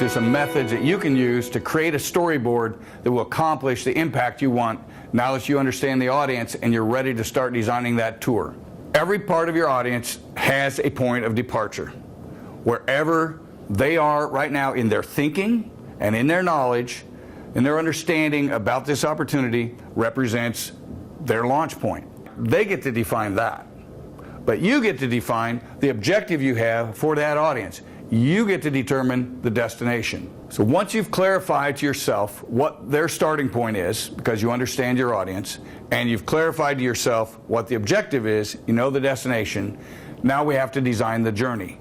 to some methods that you can use to create a storyboard that will accomplish the impact you want now that you understand the audience and you're ready to start designing that tour. Every part of your audience has a point of departure. Wherever they are right now in their thinking and in their knowledge and their understanding about this opportunity represents their launch point. They get to define that. But you get to define the objective you have for that audience. You get to determine the destination. So once you've clarified to yourself what their starting point is, because you understand your audience, and you've clarified to yourself what the objective is, you know the destination, now we have to design the journey.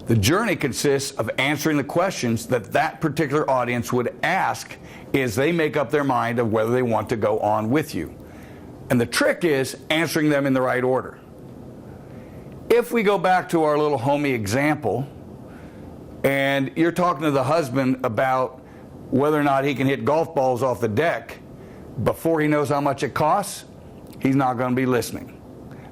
The journey consists of answering the questions that that particular audience would ask as they make up their mind of whether they want to go on with you. And the trick is answering them in the right order. If we go back to our little homey example, and you're talking to the husband about whether or not he can hit golf balls off the deck before he knows how much it costs, he's not going to be listening.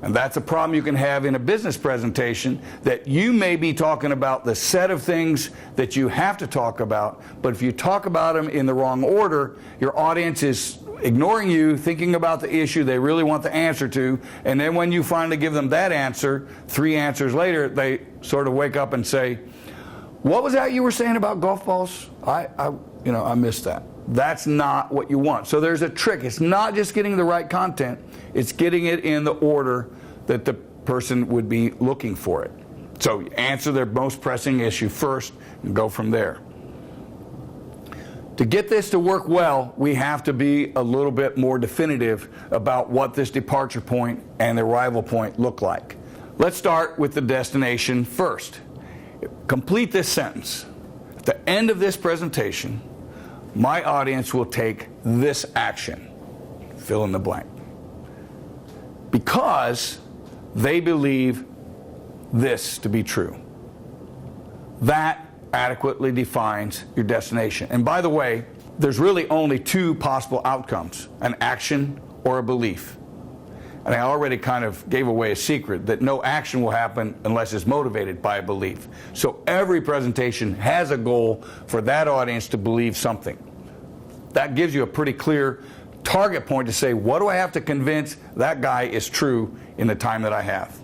And that's a problem you can have in a business presentation, that you may be talking about the set of things that you have to talk about, but if you talk about them in the wrong order, your audience is ignoring you, thinking about the issue they really want the answer to, and then when you finally give them that answer, 3 answers later, they sort of wake up and say, "What was that you were saying about golf balls? I missed that." That's not what you want. So there's a trick. It's not just getting the right content, it's getting it in the order that the person would be looking for it. So answer their most pressing issue first and go from there. To get this to work well, we have to be a little bit more definitive about what this departure point and the arrival point look like. Let's start with the destination first. Complete this sentence. At the end of this presentation, my audience will take this action. Fill in the blank. Because they believe this to be true. That adequately defines your destination. And by the way, there's really only 2 possible outcomes, an action or a belief. And I already kind of gave away a secret that no action will happen unless it's motivated by a belief. So every presentation has a goal for that audience to believe something. That gives you a pretty clear target point to say, what do I have to convince that guy is true in the time that I have?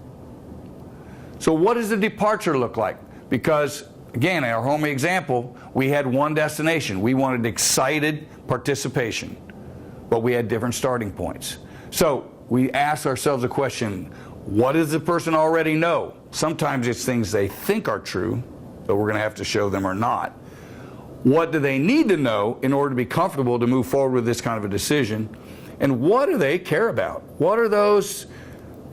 So what does the departure look like? Because again, in our home example, we had one destination. We wanted excited participation, but we had different starting points. So we asked ourselves a question, what does the person already know? Sometimes it's things they think are true, but we're going to have to show them are not. What do they need to know in order to be comfortable to move forward with this kind of a decision? And what do they care about? What are those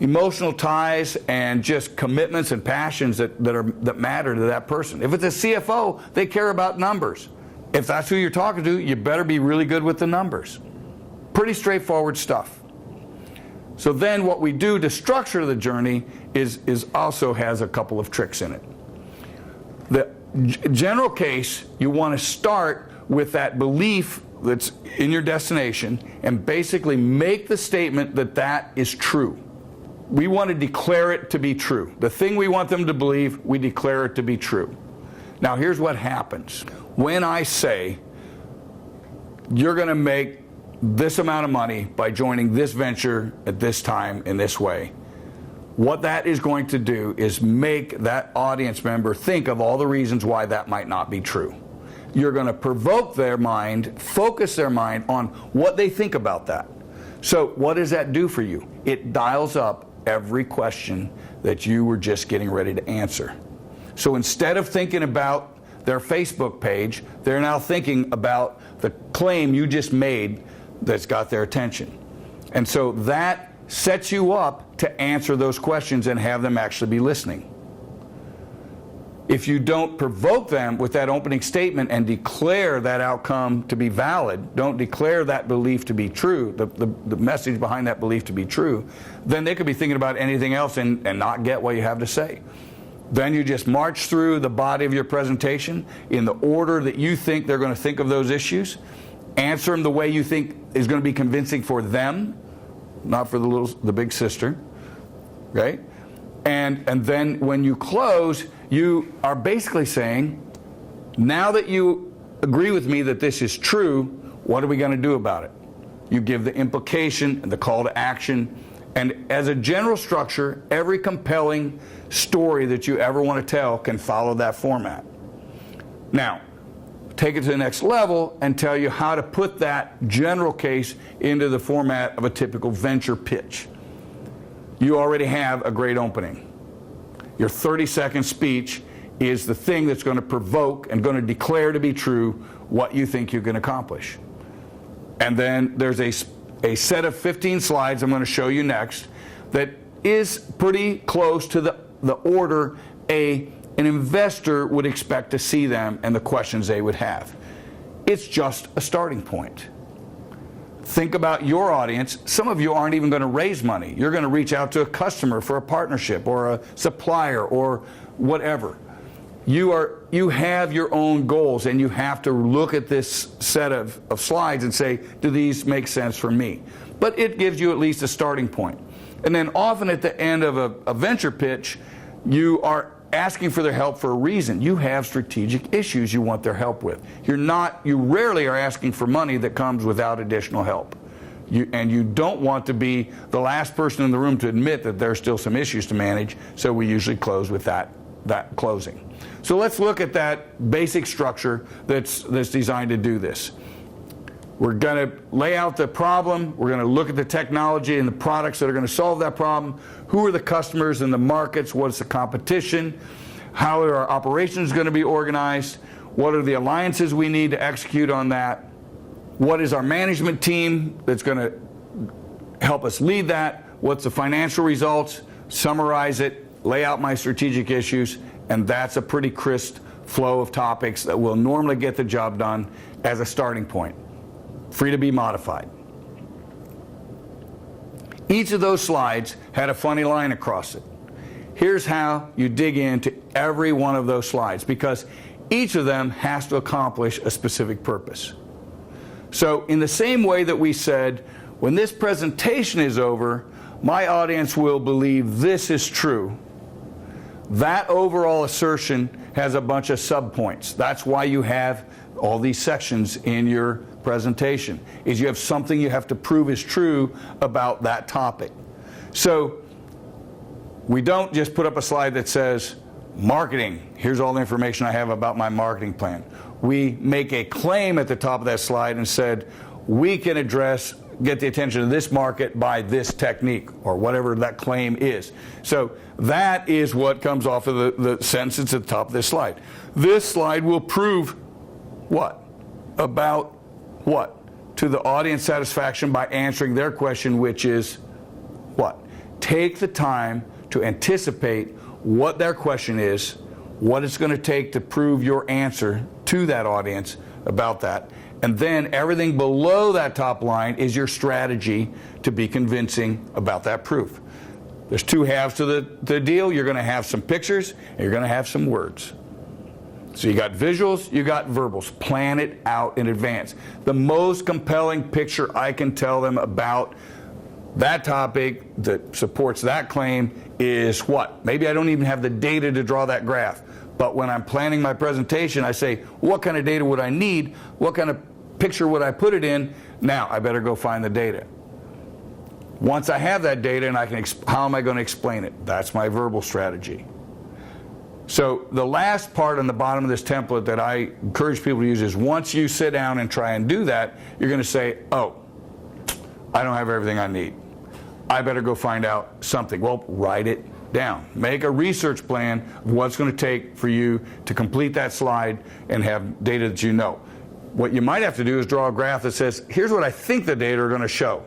emotional ties and just commitments and passions that matter to that person? If it's a CFO, they care about numbers. If that's who you're talking to, you better be really good with the numbers. Pretty straightforward stuff. So then what we do to structure the journey is also has a couple of tricks in it. The general case, you want to start with that belief that's in your destination and basically make the statement that that is true. We want to declare it to be true. The thing we want them to believe, we declare it to be true. Now here's what happens. When I say you're going to make this amount of money by joining this venture at this time in this way, what that is going to do is make that audience member think of all the reasons why that might not be true. You're going to provoke their mind, focus their mind on what they think about that. So what does that do for you? It dials up every question that you were just getting ready to answer. So instead of thinking about their Facebook page, they're now thinking about the claim you just made that's got their attention. And so that sets you up to answer those questions and have them actually be listening. If you don't provoke them with that opening statement and declare that outcome to be valid, don't declare that belief to be true, the message behind that belief to be true, then they could be thinking about anything else and not get what you have to say. Then you just march through the body of your presentation in the order that you think they're going to think of those issues, answer them the way you think is going to be convincing for them, not for the big sister, right? And then when you close, you are basically saying, Now that you agree with me that this is true, what are we going to do about it? You give the implication and the call to action. And as a general structure, every compelling story that you ever want to tell can follow that format. Now, take it to the next level and tell you how to put that general case into the format of a typical venture pitch. You already have a great opening. Your 30-second speech is the thing that's going to provoke and going to declare to be true what you think you can accomplish. And then there's a set of 15 slides I'm going to show you next that is pretty close to the order an investor would expect to see them and the questions they would have. It's just a starting point. Think about your audience. Some of you aren't even going to raise money. You're going to reach out to a customer for a partnership or a supplier or whatever. You have your own goals, and you have to look at this set of slides and say, do these make sense for me? But it gives you at least a starting point. And then often at the end of a venture pitch, you are asking for their help for a reason. You have strategic issues you want their help with. You rarely are asking for money that comes without additional help. And you don't want to be the last person in the room to admit that there's still some issues to manage, so we usually close with that closing. So let's look at that basic structure that's designed to do this. We're going to lay out the problem. We're going to look at the technology and the products that are going to solve that problem. Who are the customers and the markets? What's the competition? How are our operations going to be organized? What are the alliances we need to execute on that? What is our management team that's going to help us lead that? What's the financial results? Summarize it, lay out my strategic issues, and that's a pretty crisp flow of topics that will normally get the job done as a starting point. Free to be modified. Each of those slides had a funny line across it. Here's how you dig into every one of those slides, because each of them has to accomplish a specific purpose. So in the same way that we said, when this presentation is over, my audience will believe this is true, that overall assertion has a bunch of subpoints. That's why you have all these sections in your presentation, is you have something you have to prove is true about that topic. So we don't just put up a slide that says, marketing, here's all the information I have about my marketing plan. We make a claim at the top of that slide and said, we can get the attention of this market by this technique, or whatever that claim is. So that is what comes off of the sentence at the top of this slide. This slide will prove what? About what? To the audience satisfaction by answering their question, which is what? Take the time to anticipate what their question is, what it's going to take to prove your answer to that audience about that. And then everything below that top line is your strategy to be convincing about that proof. There's two halves to the deal. You're going to have some pictures, and you're going to have some words. So you got visuals, you got verbals. Plan it out in advance. The most compelling picture I can tell them about that topic that supports that claim is what? Maybe I don't even have the data to draw that graph. But when I'm planning my presentation, I say, what kind of data would I need? What kind of picture would I put it in? Now, I better go find the data. Once I have that data, and I can, how am I going to explain it? That's my verbal strategy. So the last part on the bottom of this template that I encourage people to use is, once you sit down and try and do that, you're going to say, oh, I don't have everything I need. I better go find out something. Well, write it down. Make a research plan of what's going to take for you to complete that slide and have data that you know. What you might have to do is draw a graph that says, here's what I think the data are going to show,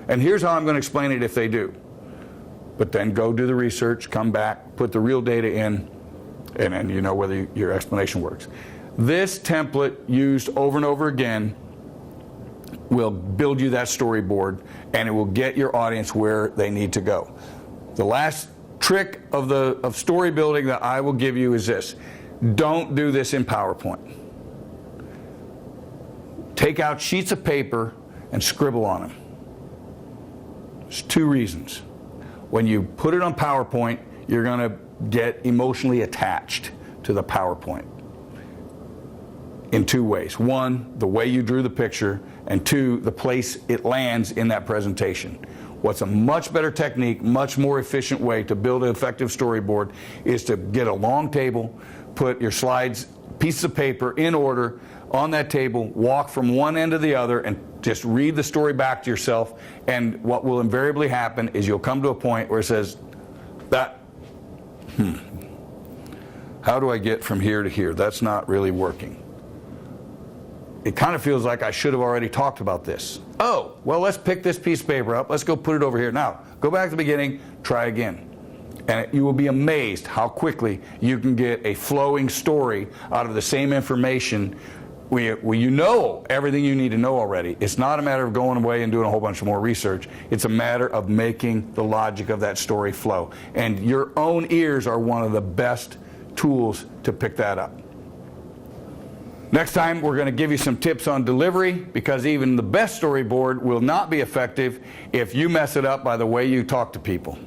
and here's how I'm going to explain it if they do. But then go do the research, come back, put the real data in, and then you know whether your explanation works. This template, used over and over again, will build you that storyboard, and it will get your audience where they need to go. The last trick of story building that I will give you is this: don't do this in PowerPoint. Take out sheets of paper and scribble on them. There's two reasons. When you put it on PowerPoint, you're going to get emotionally attached to the PowerPoint. in two ways. One, the way you drew the picture, and two, the place it lands in that presentation. What's a much better technique, much more efficient way to build an effective storyboard is to get a long table, put your slides, pieces of paper in order on that table, walk from one end to the other, and just read the story back to yourself. And what will invariably happen is you'll come to a point where it says, how do I get from here to here? That's not really working. It kind of feels like I should have already talked about this. Oh, well, let's pick this piece of paper up. Let's go put it over here. Now, go back to the beginning, try again. And you will be amazed how quickly you can get a flowing story out of the same information where you know everything you need to know already. It's not a matter of going away and doing a whole bunch of more research. It's a matter of making the logic of that story flow. And your own ears are one of the best tools to pick that up. Next time, we're going to give you some tips on delivery, because even the best storyboard will not be effective if you mess it up by the way you talk to people.